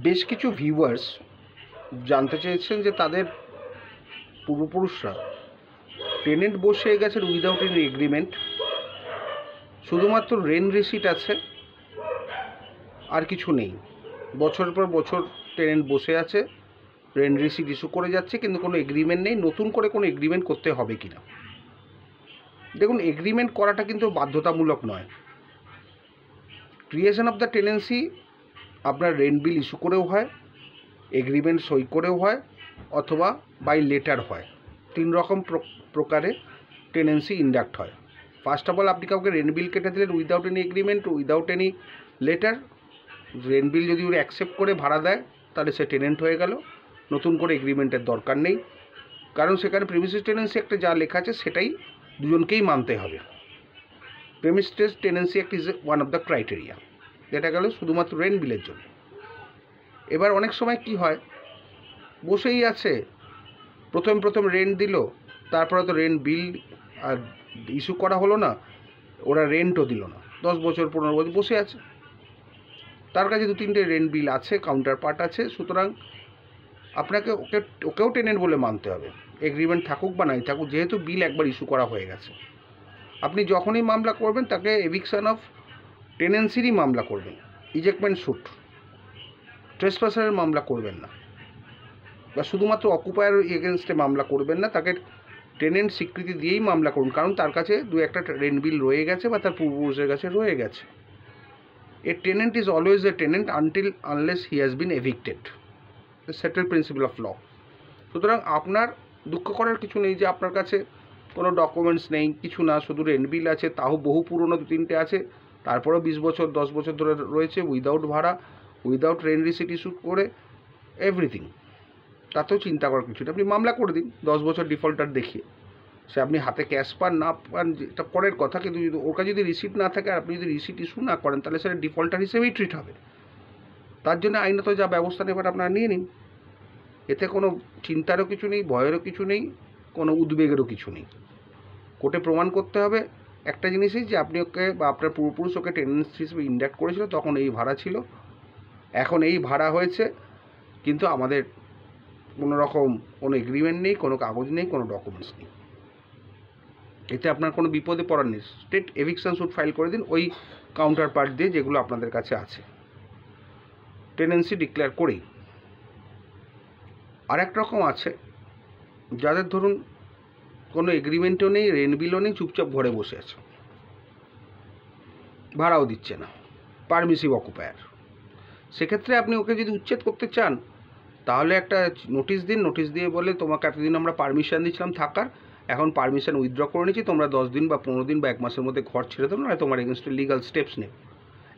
বেশ কিছু ভিউয়ার্স জানতে চেয়েছেন যে তাদের পূর্বপুরুষরা টেনেন্ট বসে গেছেন উইদাউট এনি এগ্রিমেন্ট, শুধুমাত্র রেন্ট রিসিট আছে, আর কিছু নেই। বছরের পর বছর টেনেন্ট বসে আছে, রেন্ট রিসিট ইস্যু করে যাচ্ছে, কিন্তু কোনো এগ্রিমেন্ট নেই। নতুন করে কোনো এগ্রিমেন্ট করতে হবে কি না? দেখুন, এগ্রিমেন্ট করাটা কিন্তু বাধ্যতামূলক নয়। ক্রিয়েশন অফ দ্য টেনেন্সি আপনার রেন্ট বিল ইস্যু করেও হয়, এগ্রিমেন্ট সই করেও হয়, অথবা বাই লেটার হয়। 3 রকম প্রকারে টেনেন্সি ইন্ডাক্ট হয়। ফার্স্ট অফ অল, আপনি কাউকে রেন্ট বিল কেটে দিলেন without any agreement, without any letter. Rent bill যদি ওরা অ্যাকসেপ্ট করে ভাড়া দেয় তাহলে সে টেনেন্ট হয়ে গেল, নতুন করে এগ্রিমেন্টের দরকার নেই। কারণ সেখানে প্রেমিসিস টেনেন্সি একটা যা লেখা আছে সেটাই দুজনকেই মানতে হবে। Premises tenancy act is one of the criteria. এটা গেল শুধুমাত্র রেন্ট বিলের জন্য। এবার অনেক সময় কি হয়, বসেই আছে, প্রথম রেন্ট দিল, তারপরে তো রেন্ট বিল আর ইস্যু করা হলো না, ওরা রেন্টও দিল না, 10 বছর 15 বছর বসে আছে। তার কাছে 2-3টে রেন্ট বিল আছে, কাউন্টার পার্ট আছে, সুতরাং আপনাকে ওকেও টেনেন্ট বলে মানতে হবে, এগ্রিমেন্ট থাকুক বা নাই থাকুক, যেহেতু বিল একবার ইস্যু করা হয়ে গেছে। আপনি যখনই মামলা করবেন তাকে এভিকশন অফ টেনেন্সিরই মামলা করবেন, ইজেক্টমেন্ট স্যুট, ট্রেসপাসারের মামলা করবেন না, বা শুধুমাত্র অকুপায়ার এগেনস্টে মামলা করবেন না, তাকে টেনেন্ট স্বীকৃতি দিয়েই মামলা করুন। কারণ তার কাছে 2-একটা রেন্ট বিল রয়ে গেছে বা তার পূর্বপুরুষের কাছে রয়ে গেছে। A tenant is always a tenant unless he has been evicted, the settle principle of law. সুতরাং আপনার দুঃখ করার কিছু নেই যে আপনার কাছে কোনো ডকুমেন্টস নেই, কিছু না, শুধু রেন্ট বিল আছে, তাও বহু পুরনো 2-3টে আছে, তারপরেও 20 বছর 10 বছর ধরে রয়েছে, উইদাউট ভাড়া, উইদাউট রেন্ট রিসিট ইস্যু করে, এভরিথিং। তাতেও চিন্তা করার কিছু নেই, আপনি মামলা করে দিন 10 বছর ডিফল্টার দেখিয়ে। সে আপনি হাতে ক্যাশ পান না পান এটা পরের কথা, কিন্তু যদি ওর কাছে যদি রিসিট না থাকে আর আপনি যদি রিসিট ইস্যু না করেন তাহলে সেটা ডিফল্টার হিসেবেই ট্রিট হবে। তার জন্য আইনত যা ব্যবস্থা নেবেন আপনারা নিয়ে নিন, এতে কোনো চিন্তারও কিছু নেই, ভয়েরও কিছু নেই, কোনো উদ্বেগেরও কিছু নেই। কোর্টে প্রমাণ করতে হবে একটা জিনিসই, যে আপনি ওকে বা আপনার পূর্বপুরুষ ওকে টেনেন্ট হিসেবে ইন্ডাক্ট করেছিল, তখন এই ভাড়া ছিল, এখন এই ভাড়া হয়েছে, কিন্তু আমাদের কোনো রকম কোনো এগ্রিমেন্ট নেই, কোনো কাগজ নেই, কোনো ডকুমেন্টস নেই। এতে আপনার কোনো বিপদে পড়ার নেই। স্টেট এভিকশন স্যুট ফাইল করে দিন ওই কাউন্টার পার্ট দিয়ে যেগুলো আপনাদের কাছে আছে, টেনেন্সি ডিক্লেয়ার করেই। আর এক রকম আছে যাদের ধরুন কোনো এগ্রিমেন্টও নেই, রেন্ট বিলও নেই, চুপচাপ ঘরে বসে আছে, ভাড়াও দিচ্ছে না, পারমিসিভ অকুপায়ার। সেক্ষেত্রে আপনি ওকে যদি উচ্ছেদ করতে চান তাহলে একটা নোটিশ দিন, নোটিশ দিয়ে বলে তোমাকে এতদিন আমরা পারমিশন দিয়েছিলাম থাকার, এখন পারমিশন উইথড্র করে নিচ্ছি, তোমরা 10 দিন বা 15 দিন বা 1 মাসের মধ্যে ঘর ছেড়ে দাও, না তোমার এগেনস্টে লিগাল স্টেপস নেই।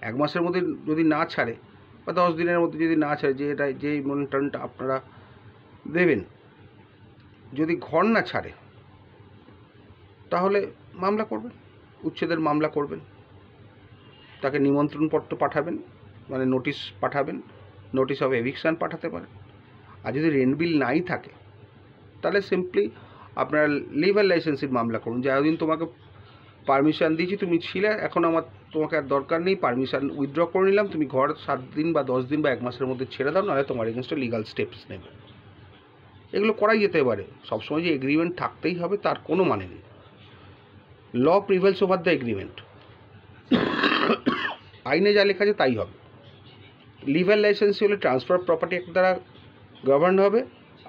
1 মাসের মধ্যে যদি না ছাড়ে বা 10 দিনের মধ্যে যদি না ছাড়ে, যে এটা যেই মনিটরটা আপনারা দেবেন, যদি ঘর না ছাড়ে তাহলে মামলা করবেন, উচ্ছেদের মামলা করবেন, তাকে নিমন্ত্রণপত্র পাঠাবেন, মানে নোটিশ পাঠাবেন, নোটিশ অফ এভিকশন পাঠাতে পারেন। আর যদি রেন্ট বিল নাই থাকে তাহলে সিম্পলি আপনারা লিভার লাইসেন্সের মামলা করুন, যে এতদিন তোমাকে পারমিশন দিয়েছি, তুমি ছিলে, এখন আমার তোমাকে আর দরকার নেই, পারমিশন উইথড্র করে নিলাম, তুমি ঘর 7 দিন বা 10 দিন বা 1 মাসের মধ্যে ছেড়ে দাও, নাহলে তোমার এগেনস্টে লিগাল স্টেপস নেবে। এগুলো করাই যেতে পারে। সবসময় যে এগ্রিমেন্ট থাকতেই হবে তার কোনো মানে নেই। ল প্রিভেলস ওভার দ্য এগ্রিমেন্ট, আইনে যা লেখা আছে তাই হবে। লিভার লাইসেন্সি হলে ট্রান্সফার প্রপার্টি অ্যাক্ট দ্বারা গভর্ন হবে,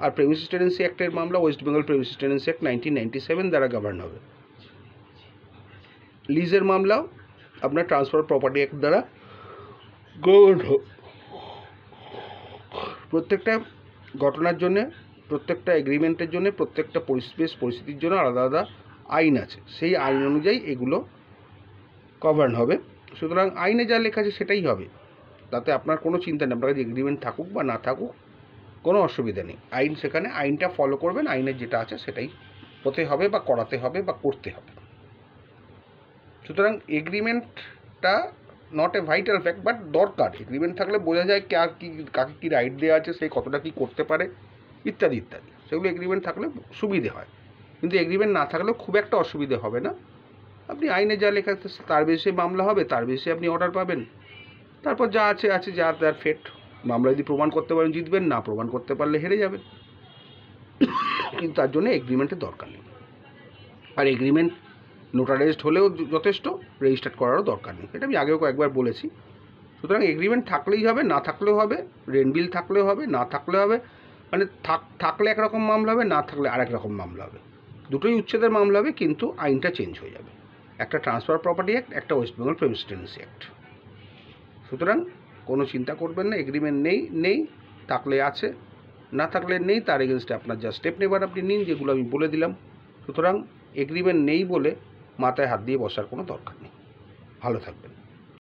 আর প্রেমিসিস টেনেন্সি অ্যাক্টের মামলা West Bengal premises tenancy act 1997 দ্বারা গভর্ন হবে। লিজের মামলাও আপনার ট্রান্সফার প্রপার্টি অ্যাক্ট দ্বারা গভর্ন হবে। প্রত্যেকটা ঘটনার জন্য, প্রত্যেকটা এগ্রিমেন্টের জন্য, প্রত্যেকটা পরিস্থিতির জন্য আলাদা আলাদা আইন আছে, সেই আইন অনুযায়ী এগুলো গভর্ন হবে। সুতরাং আইনে যা লেখা আছে সেটাই হবে, তাতে আপনার কোনো চিন্তা নেই। আপনার কাছে এগ্রিমেন্ট থাকুক বা না থাকুক কোনো অসুবিধা নেই, আইন সেখানে আইনটা ফলো করবেন, আইনের যেটা আছে সেটাই হতে হবে বা করাতে হবে বা করতে হবে। সুতরাং এগ্রিমেন্টটা not a vital fact, but দরকার। এগ্রিমেন্ট থাকলে বোঝা যায় কাকে কী রাইট দেওয়া আছে, সে কতটা কী করতে পারে, ইত্যাদি ইত্যাদি। সেগুলো এগ্রিমেন্ট থাকলে সুবিধে হয়, কিন্তু এগ্রিমেন্ট না থাকলেও খুব একটা অসুবিধে হবে না। আপনি আইনে যা লেখা আছে তার বেশি মামলা হবে, তার বেশি আপনি অর্ডার পাবেন, তারপর যা আছে আছে, যা তার ফেট মামলা যদি প্রমাণ করতে পারেন জিতবেন, না প্রমাণ করতে পারলে হেরে যাবেন। কিন্তু তার জন্য এগ্রিমেন্টের দরকার নেই। আর এগ্রিমেন্ট নোটারাইজড হলেও যথেষ্ট, রেজিস্টার্ড করারও দরকার নেই। এটা আমি আগেও কয়েকবার বলেছি। সুতরাং এগ্রিমেন্ট থাকলেই হবে, না থাকলেও হবে, রেন্ট বিল থাকলেও হবে, না থাকলেও হবে। মানে থাকলে একরকম মামলা হবে, না থাকলে আরেক রকম মামলা হবে। দুটোই উচ্ছেদের মামলা হবে, কিন্তু আইনটা চেঞ্জ হয়ে যাবে। একটা ট্রান্সফার প্রপার্টি অ্যাক্ট, একটা West Bengal premise tenancy act. সুতরাং কোনো চিন্তা করবেন না, এগ্রিমেন্ট নেই, থাকলে আছে, না থাকলে নেই, তার এগেনস্টে আপনার যা স্টেপ নেবার আপনি নিন, যেগুলো আমি বলে দিলাম। সুতরাং এগ্রিমেন্ট নেই বলে মাথায় হাত দিয়ে বসার কোনো দরকার নেই। ভালো থাকবেন।